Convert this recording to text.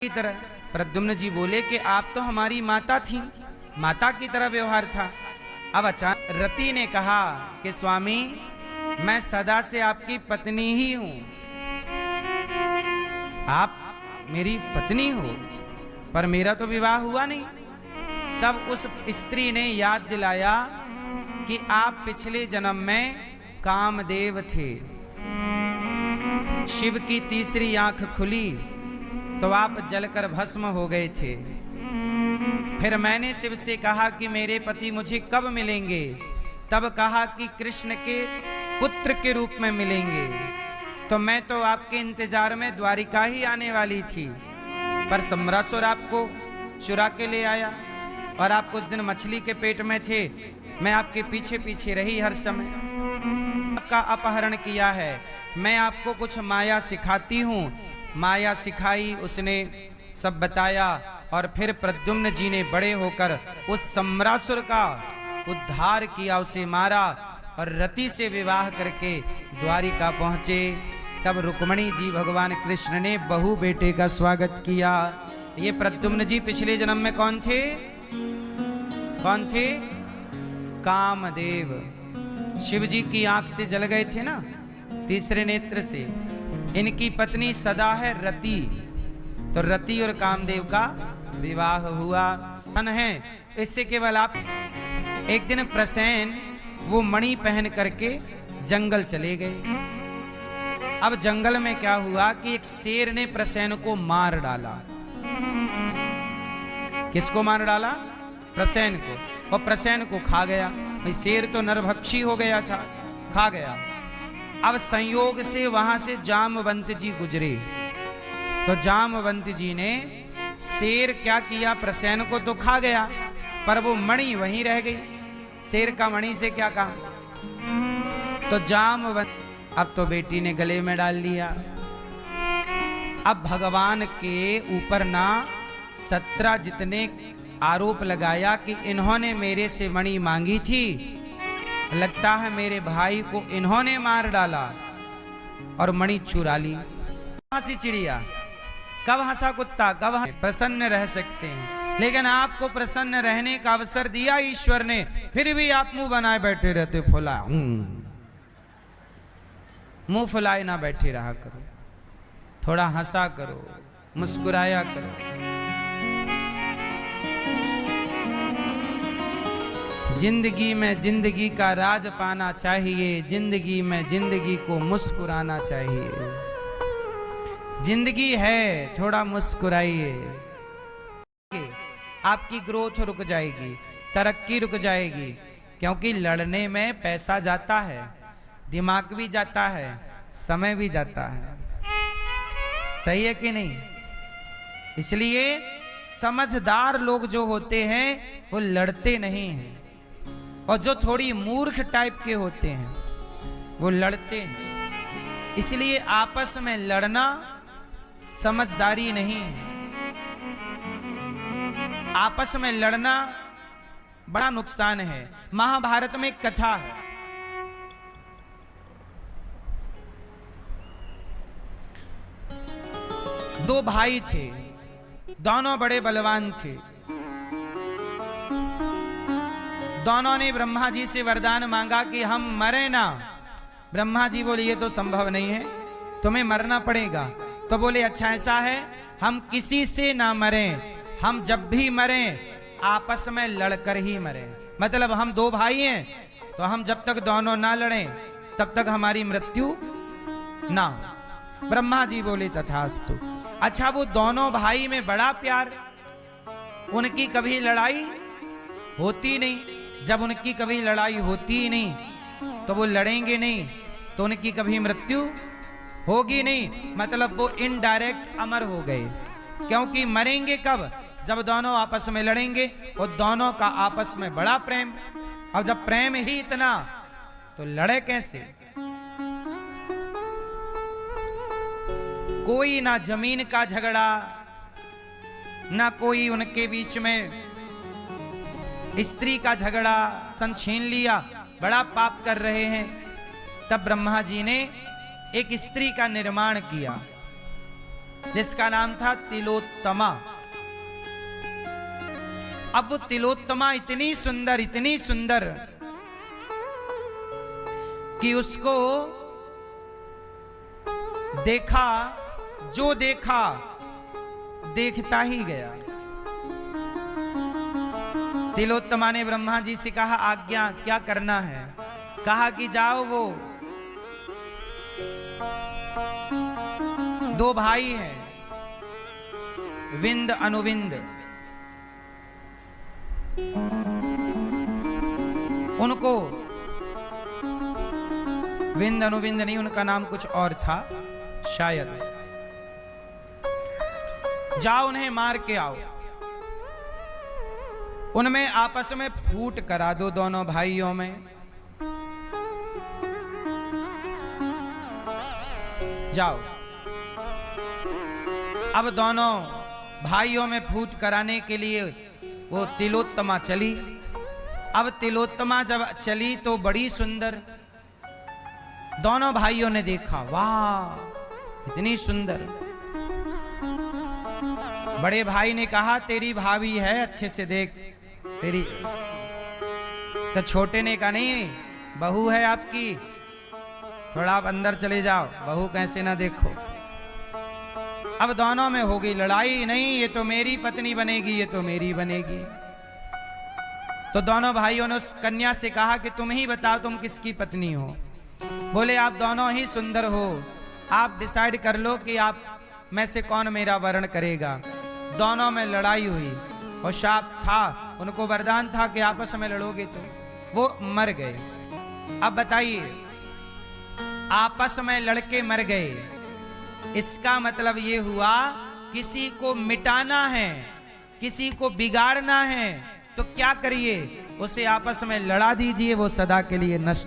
की तरह। प्रद्युम्न जी बोले कि आप तो हमारी माता थी, माता की तरह व्यवहार था। अब अचानक रति ने कहा कि स्वामी मैं सदा से आपकी पत्नी ही हूं, आप मेरी पत्नी हो, पर मेरा तो विवाह हुआ नहीं। तब उस स्त्री ने याद दिलाया कि आप पिछले जन्म में कामदेव थे, शिव की तीसरी आंख खुली तो आप जलकर भस्म हो गए थे। फिर मैंने शिव से कहा कि मेरे पति मुझे कब मिलेंगे, तब कहा कि कृष्ण के पुत्र के रूप में मिलेंगे। तो मैं तो आपके इंतजार में द्वारिका ही आने वाली थी, पर सम्रासुर आपको चुरा के ले आया और आप कुछ दिन मछली के पेट में थे। मैं आपके पीछे पीछे रही, हर समय आपका अपहरण किया है। मैं आपको कुछ माया सिखाती हूँ। माया सिखाई, उसने सब बताया और फिर प्रद्युम्न जी ने बड़े होकर उस सम्रासुर का उद्धार किया, उसे मारा और रति से विवाह करके द्वारिका पहुंचे। तब रुक्मणी जी भगवान कृष्ण ने बहू बेटे का स्वागत किया। ये प्रद्युम्न जी पिछले जन्म में कौन थे? कौन थे? कामदेव। शिव जी की आंख से जल गए थे ना, तीसरे नेत्र से। इनकी पत्नी सदा है रति, तो रति और कामदेव का विवाह हुआ है। इससे केवल आप एक दिन प्रसेन वो मणि पहन करके जंगल चले गए। अब जंगल में क्या हुआ कि एक शेर ने प्रसेन को मार डाला। किसको मार डाला? प्रसेन को, और प्रसेन को खा गया। भाई शेर तो नरभक्षी हो गया था, खा गया। अब संयोग से वहां से जामवंत जी गुजरे, तो जामवंत जी ने शेर क्या किया, प्रसेन को तो खा गया पर वो मणि वहीं रह गई। शेर का मणि से क्या काम? तो जामवंत अब तो बेटी ने गले में डाल लिया। अब भगवान के ऊपर ना 17 जितने आरोप लगाया कि इन्होंने मेरे से मणि मांगी थी, लगता है मेरे भाई को इन्होंने मार डाला और मणि चुरा ली। हंसी चिड़िया, कब हंसा कुत्ता, कब प्रसन्न रह सकते हैं, लेकिन आपको प्रसन्न रहने का अवसर दिया ईश्वर ने, फिर भी आप मुंह बनाए बैठे रहते। फुला मुंह फुलाए ना बैठे रहा करो, थोड़ा हंसा करो, मुस्कुराया करो। जिंदगी में जिंदगी का राज पाना चाहिए, जिंदगी में जिंदगी को मुस्कुराना चाहिए। जिंदगी है, थोड़ा मुस्कुराइए। आपकी ग्रोथ रुक जाएगी, तरक्की रुक जाएगी, क्योंकि लड़ने में पैसा जाता है, दिमाग भी जाता है, समय भी जाता है। सही है कि नहीं? इसलिए समझदार लोग जो होते हैं वो लड़ते नहीं हैं, और जो थोड़ी मूर्ख टाइप के होते हैं वो लड़ते हैं। इसलिए आपस में लड़ना समझदारी नहीं है। आपस में लड़ना बड़ा नुकसान है। महाभारत में एक कथा है, दो भाई थे, दोनों बड़े बलवान थे। दोनों ने ब्रह्मा जी से वरदान मांगा कि हम मरे ना। ब्रह्मा जी बोले ये तो संभव नहीं है, तुम्हें मरना पड़ेगा। तो बोले अच्छा ऐसा है, हम किसी से ना मरें, हम जब भी मरें आपस में लड़कर ही मरें। मतलब हम दो भाई हैं, तो हम जब तक दोनों ना लड़ें तब तक हमारी मृत्यु ना। ब्रह्मा जी बोले तथास्तु। अच्छा, वो दोनों भाई में बड़ा प्यार, उनकी कभी लड़ाई होती नहीं। जब उनकी कभी लड़ाई होती ही नहीं तो वो लड़ेंगे नहीं, तो उनकी कभी मृत्यु होगी नहीं। मतलब वो इनडायरेक्ट अमर हो गए, क्योंकि मरेंगे कब? जब दोनों आपस में लड़ेंगे। और दोनों का आपस में बड़ा प्रेम, और जब प्रेम ही इतना तो लड़े कैसे? कोई ना जमीन का झगड़ा, ना कोई उनके बीच में स्त्री का झगड़ा, सन छीन लिया, बड़ा पाप कर रहे हैं। तब ब्रह्मा जी ने एक स्त्री का निर्माण किया। जिसका नाम था तिलोत्तमा। अब वो तिलोत्तमा इतनी सुंदर कि उसको देखा, जो देखा देखता ही गया। तिलोत्तमा ने ब्रह्मा जी से कहा, आज्ञा क्या करना है? कहा कि जाओ, वो दो भाई हैं, विंद अनुविंद, उनको, विंद अनुविंद नहीं, उनका नाम कुछ और था शायद, जाओ उन्हें मार के आओ, उनमें आपस में फूट करा दो दोनों भाइयों में। जाओ। अब दोनों भाइयों में फूट कराने के लिए वो तिलोत्तमा चली। अब तिलोत्तमा जब चली तो बड़ी सुंदर, दोनों भाइयों ने देखा, वाह इतनी सुंदर। बड़े भाई ने कहा, तेरी भाभी है, अच्छे से देख तेरी। तो छोटे ने कहा, नहीं बहू है आपकी, थोड़ा आप अंदर चले जाओ, बहू कैसे ना देखो। अब दोनों में हो गई लड़ाई, नहीं ये तो मेरी पत्नी बनेगी, ये तो मेरी बनेगी। तो दोनों भाइयों ने उस कन्या से कहा कि तुम ही बताओ तुम किसकी पत्नी हो। बोले आप दोनों ही सुंदर हो, आप डिसाइड कर लो कि आप में से कौन मेरा वर्ण करेगा। दोनों में लड़ाई हुई और शाप था, उनको वरदान था कि आपस में लड़ोगे तो वो मर गए। अब बताइए, आपस में लड़के मर गए, इसका मतलब ये हुआ किसी को मिटाना है, किसी को बिगाड़ना है, तो क्या करिए, उसे आपस में लड़ा दीजिए, वो सदा के लिए नष्ट